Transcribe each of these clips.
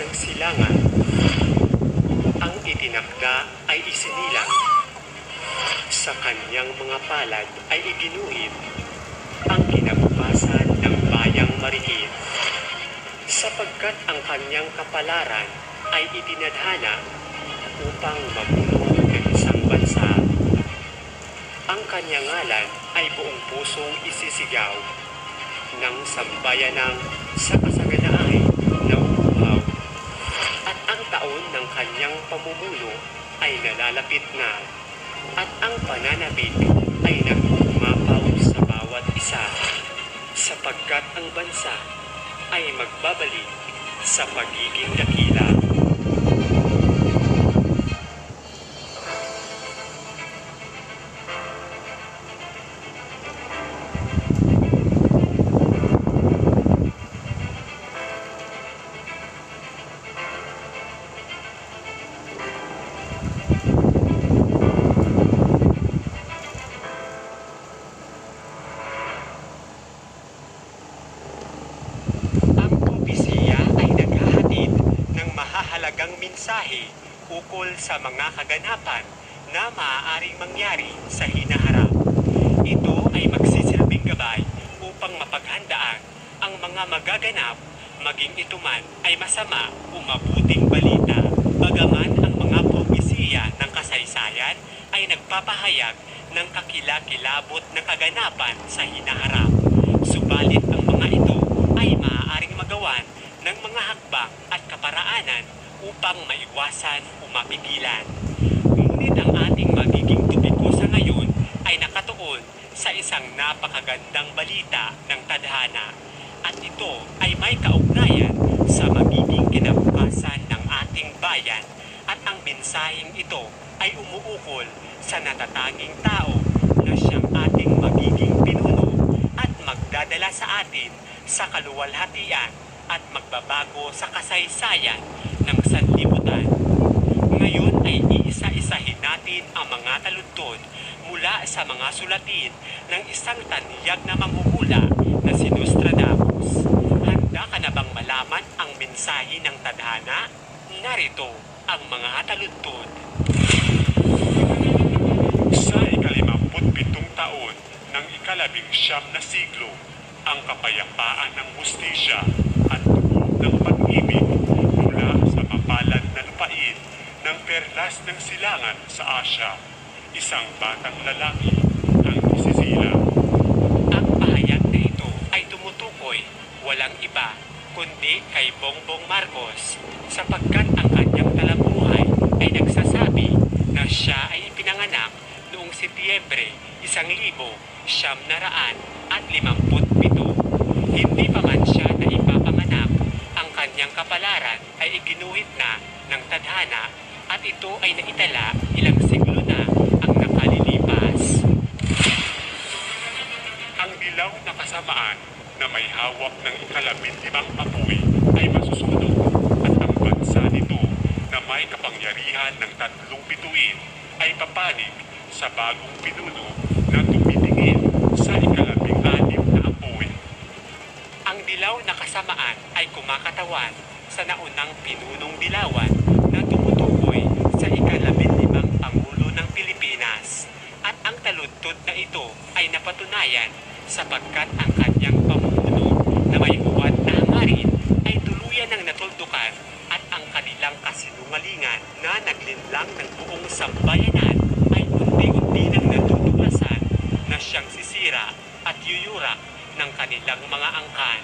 ng silangan. Ang itinakda ay isinilang. Sa kanyang mga palad ay iginuhit ang kinabukasan ng bayang mariin. Sapagkat ang kanyang kapalaran ay itinadhana upang mamuno ng isang bansa. Ang kanyang ngalan ay buong pusong isisigaw ng sambayanang sa kasaganaan na uhaw. At ang taon ng kanyang pamumuno ay nalalapit na, at ang pananabik ay nag-uumapaw sa bawat isa, sapagkat ang bansa ay magbabalik sa pagiging dakila. Mahahalagang mensahe ukol sa mga kaganapan na maaaring mangyari sa hinaharap. Ito ay magsisilbing gabay upang mapaghandaan ang mga magaganap, maging ito man ay masama o mabuting balita. Bagaman ang mga propesiya ng kasaysayan ay nagpapahayag ng kakilakilabot na kaganapan sa hinaharap. Subalit ang mga ito ay maaaring magawan ng mga hakbang at kaparaanan upang maiwasan o mapigilan. Ngunit ang ating magiging topiko sa ngayon ay nakatuon sa isang napakagandang balita ng tadhana, at ito ay may kaugnayan sa magiging kinabukasan ng ating bayan, at ang mensaheng ito ay umuukol sa natatanging tao na siyang ating magiging pinuno at magdadala sa atin sa kaluwalhatian at magbabago sa kasaysayan ng sanlibutan. Ngayon ay iisa-isahin natin ang mga taludtod mula sa mga sulatin ng isang taniyag na manghuhula na si Nostradamus. Handa ka na bang malaman ang mensahe ng tadhana? Narito ang mga taludtod. Sa 57 taon ng 17 na siglo, ang kapayapaan ng hustisya at tugon ng pag-ibig mula sa mapalad na lupain ng perlas ng silangan sa Asya. Isang batang lalaki ang isisilang. Ang pahayag na ito ay tumutukoy walang iba kundi kay Bongbong Marcos, sapagkat ang kanyang talabuhay ay nagsasabi na siya ay ipinanganak noong Setyembre 1957. Hindi pa man siya na ipapanganak, ang kanyang kapalaran ay iginuhit na ng tadhana, at ito ay naitala ilang siglo na ang nakalilipas. Ang dilaw na kasamaan na may hawak ng 15 apoy ay masusunog, at ang bansa nito na may kapangyarihan ng 3 bituin ay papanig sa bagong pinuno na tumitingin sa 16 na apoy. Ang dilaw na kasamaan ay kumakatawan sa naunang pinunong dilawan na tumutukoy sa 15 Pangulo ng Pilipinas, at ang taludtod na ito ay napatunayan sapagkat ang kanyang pamumuno na may uwad na hangarin ay tuluyan ng natuldukan, at ang kanilang kasinungalingan na naglinlang ng buong sambayanan ay unti-unti nang natutuklasan na siyang sisira at yuyurak ng kanilang mga angkan.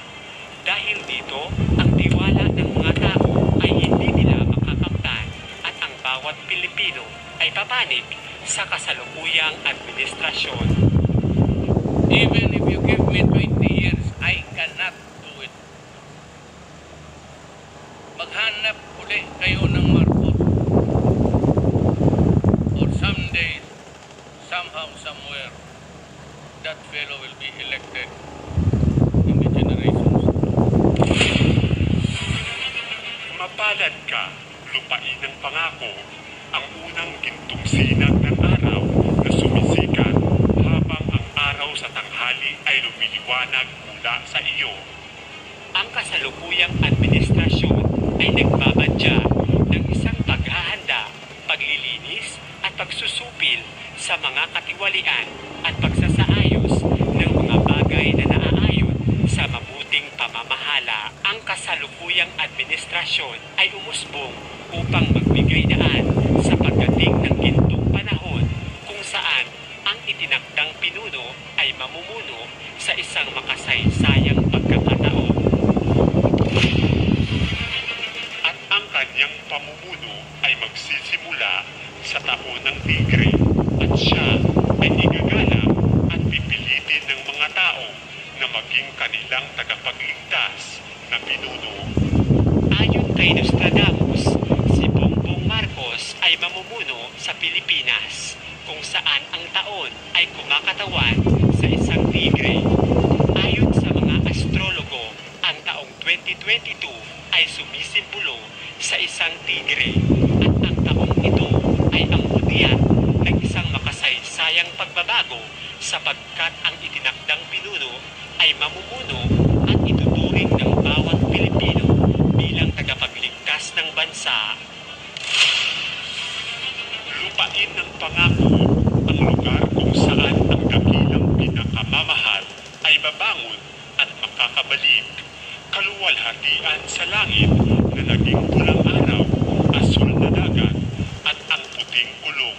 Dahil dito, ang tiwala ng mga tao ay hindi nila makakamtan, at ang bawat Pilipino ay papanig sa kasalukuyang administrasyon. Even if you give me 20 years, I cannot do it. Maghanap uli kayo ng Marcos. Or someday, somehow, somewhere, that fellow will be elected in the generations. Mapalad ka, lupain ng pangako, ang unang gintong sinag ng araw na sumisikat habang ang araw sa tanghali ay lumiliwanag mula sa iyo. Ang kasalukuyang administrasyon ay sa mga katiwalian at pagsasaayos ng mga bagay na naaayon sa mabuting pamamahala. Ang kasalukuyang administrasyon ay umusbong upang magbigay daan sa pagdating ng gintong panahon kung saan ang itinakdang pinuno ay mamumuno sa isang makasaysayang pagkakataon. At ang kanyang pamumuno ay magsisimula sa taon ng tigre at siya ay igagalak at pipilitin ng mga tao na maging kanilang tagapagligtas na pinuno. Ayon kay Nostradamus, si Bongbong Marcos ay mamumuno sa Pilipinas kung saan ang taon ay kumakatawan sa isang tigre. Ayon sa mga astrologo, ang taong 2022 ay sumisimbolo sa isang tigre at ang taong ito ay ang hudyat ng isang makasaysayang pagbabago sapagkat ang itinakdang pinuno ay mamumuno at ituturing ng bawat Pilipino bilang tagapagligtas ng bansa. Lupain ng pangako ang lugar kung saan ang dakilang pinakamamahal ay babangon at makakabalik. Kaluwalhatian sa langit na naging pulang araw, asul na dagat at ang puting kulog.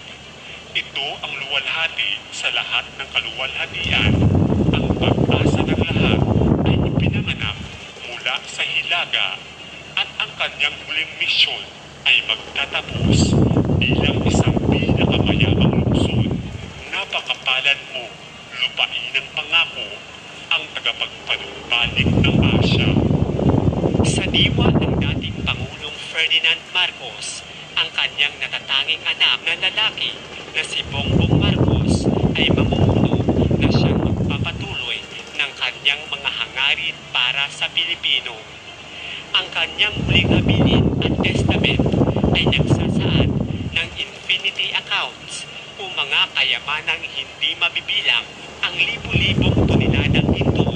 Ito ang luwalhati sa lahat ng kaluwalhatian. Ang pag-asa ng lahat ay ipinanganak mula sa hilaga at ang kanyang huling misyon ay magtatapos bilang isang pinakamayamang lungsod. Napakapalan mo, lupain ng pangako, ang tagapagpanumbalik ng Asya. Sa diwa ng dating Pangulong Ferdinand Marcos, ang kanyang natatanging anak na lalaki na si Bongbong Marcos ay mamumuno na siyang magpapatuloy ng kanyang mga hangarin para sa Pilipino. Ang kanyang huling habilin at testament ay nagsasaad ng infinity accounts o mga kayamanang hindi mabibilang. Ang libu-libong toneladang ginto,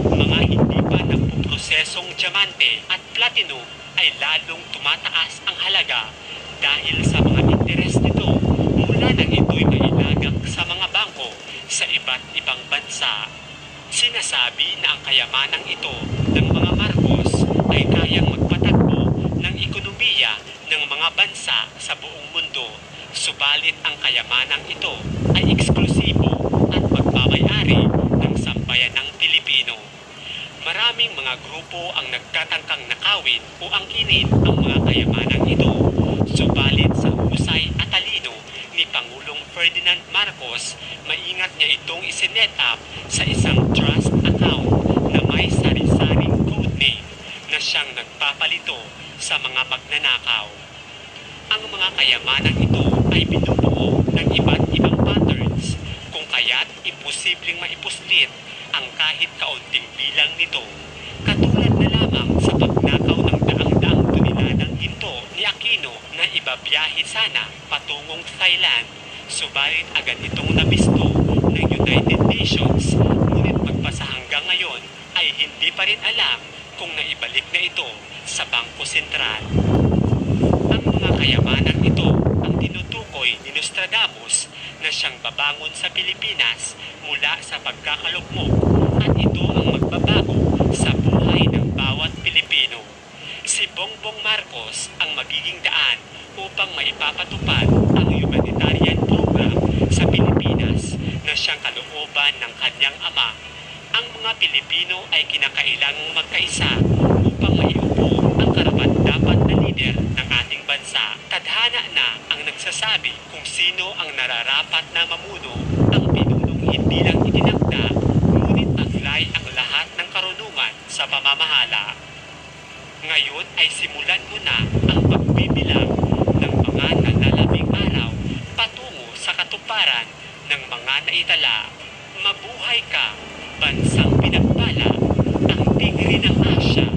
mga hindi pa nagpuprosesong diamante at platino ay lalong tumataas ang halaga dahil sa mga interes nito mula nang ito'y mailagak sa mga bangko sa iba't ibang bansa. Sinasabi na ang kayamanang ito ng mga Marcos ay kayang magpatakbo ng ekonomiya ng mga bansa sa buong mundo. Subalit ang kayamanang ito ay eksklusibo at magmamayari ng sambayanang Pilipino. Maraming mga grupo ang nagtatangkang nakawin o angkinin ang mga kayamanang ito. Subalit sa husay at talino ni Pangulong Ferdinand Marcos, maingat niya itong isinet up sa isang trust account na may sari-saring codename na siyang nagpapalito sa mga magnanakaw. Ang mga kayamanang ito ay binubuo ng iba't ibang patterns kung kaya't imposibleng maipuslit ang kahit kaunting bilang nito. Katulad na lamang sa pagnakaw ng daang-daang toneladang ginto ni Aquino na ibabiyahe sana patungong Thailand, subalit agad itong nabisto ng United Nations, ngunit magpasa hanggang ngayon ay hindi pa rin alam kung naibalik na ito sa Bangko Sentral. Ang mga kayamanang ito ang tinutukoy ni Nostradamus na siyang babangon sa Pilipinas mula sa pagkakalugmok at ito ang magbabago sa buhay ng bawat Pilipino. Si Bongbong Marcos ang magiging daan upang maipapatupad ang humanitarian program sa Pilipinas na siyang kalooban ng kanyang ama. Ang mga Pilipino ay kinakailangang magkaisa upang maiupo ang karapat-dapat na lider ng ating bansa. Tadhana na ang nagsasabi kung sino ang nararapat na mamuno, ang pinunong hindi lang itinakda, ngunit taglay ang lahat ng karunungan sa pamamahala. Ngayon ay simulan mo na ang pagbibilang ng mga nalalabing araw patungo sa katuparan ng mga naitala. Mabuhay ka, bansang pinagpala, ang tigre ng Asya.